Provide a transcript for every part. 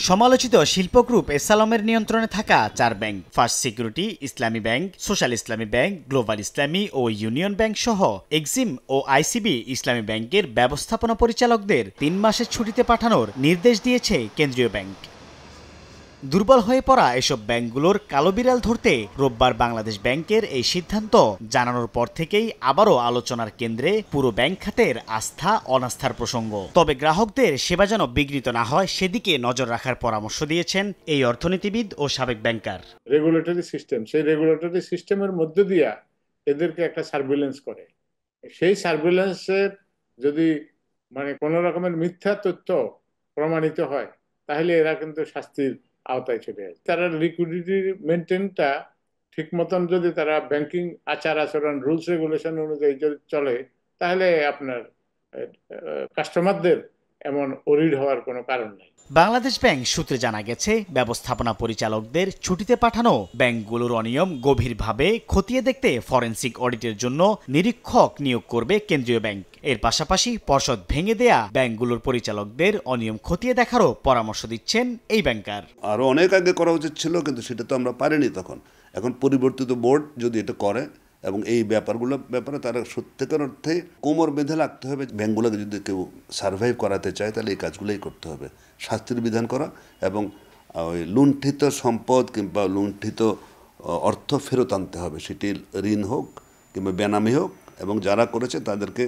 সমালোচিত শিল্প গ্রুপ এসালমের নিয়ন্ত্রণে থাকা 4 ব্যাংক ফার্স্ট সিকিউরিটি, ইসলামী ব্যাংক, সোশ্যাল ইসলামী ব্যাংক, গ্লোবাল ইসলামী ও ইউনিয়ন ব্যাংক সহ এক্সিম ও আইসিবি ইসলামী ব্যাংকের ব্যবস্থাপনা পরিচালকদের 3 মাসের ছুটিতে পাঠানোর নির্দেশ দিয়েছে কেন্দ্রীয় ব্যাংক। দুর্বল হয়ে পড়া এসব ব্যাংকগুলোর কালো বিড়াল ধরতে রোববার বাংলাদেশ ব্যাংকের এই সিদ্ধান্ত জানানোর পর থেকেই আবারও আলোচনার কেন্দ্রে পুরো ব্যাংক খাতের আস্থা অনাস্থার প্রসঙ্গ। তবে গ্রাহকদের সেবা যেন বিঘ্নিত না হয় সেদিকে নজর রাখার পরামর্শ দিয়েছেন এই অর্থনীতিবিদ ও সাবেক ব্যাংকার। রেগুলেটরি সিস্টেম, সেই রেগুলেটরি সিস্টেমের মধ্যে দিয়া এদেরকে একটা সার্ভিলেন্স করে, সেই সার্ভিলেন্সের যদি কোনো রকমের মিথ্যা তথ্য প্রমাণিত হয় তাহলে এরা কিন্তু শাস্তির আওতায় চলে আসে। তারা লিকুইডিটি মেনটেনটা ঠিক মতন যদি তারা ব্যাংকিং আচার আচরণ রুলস রেগুলেশন অনুযায়ী যদি চলে তাহলে আপনার কাস্টমারদের এমন অরিড হওয়ার কোনো কারণ নেই। বাংলাদেশ ব্যাংক সূত্রে জানা গেছে, ব্যবস্থাপনা পরিচালকদের ছুটিতে পাঠানো ব্যাংকগুলোর অনিয়ম গভীরভাবে খতিয়ে দেখতে ফরেনসিক অডিটের জন্য নিরীক্ষক নিয়োগ করবে কেন্দ্রীয় ব্যাংক। এর পাশাপাশি পর্ষদ ভেঙে দেয়া ব্যাংকগুলোর পরিচালকদের অনিয়ম খতিয়ে দেখারও পরামর্শ দিচ্ছেন এই ব্যাংকার। আরও অনেক আগে করা উচিত ছিল, কিন্তু সেটা তো আমরা পারিনি তখন। এখন পরিবর্তিত বোর্ড যদি এটা করে এবং এই ব্যাপারে তারা সত্যিকার অর্থে কোমর বেঁধে লাগতে হবে। ব্যাংকগুলোকে যদি কেউ সার্ভাইভ করাতে চায় তাহলে এই কাজগুলোই করতে হবে, শাস্তির বিধান করা এবং ওই লুণ্ঠিত সম্পদ কিংবা লুণ্ঠিত অর্থ ফেরত আনতে হবে, সেটি ঋণ হোক কিংবা বেনামি হোক, এবং যারা করেছে তাদেরকে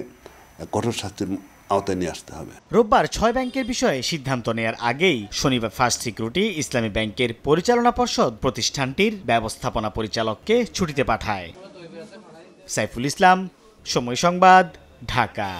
কঠোর শাস্তির আওতায় নিয়ে আসতে হবে। রোববার 6 ব্যাংকের বিষয়ে সিদ্ধান্ত নেয়ার আগেই শনিবার ফার্স্ট সিকিউরিটি ইসলামী ব্যাংকের পরিচালনা পর্ষদ প্রতিষ্ঠানটির ব্যবস্থাপনা পরিচালককে ছুটিতে পাঠায়। সাইফুল ইসলাম, সময় সংবাদ, ঢাকা।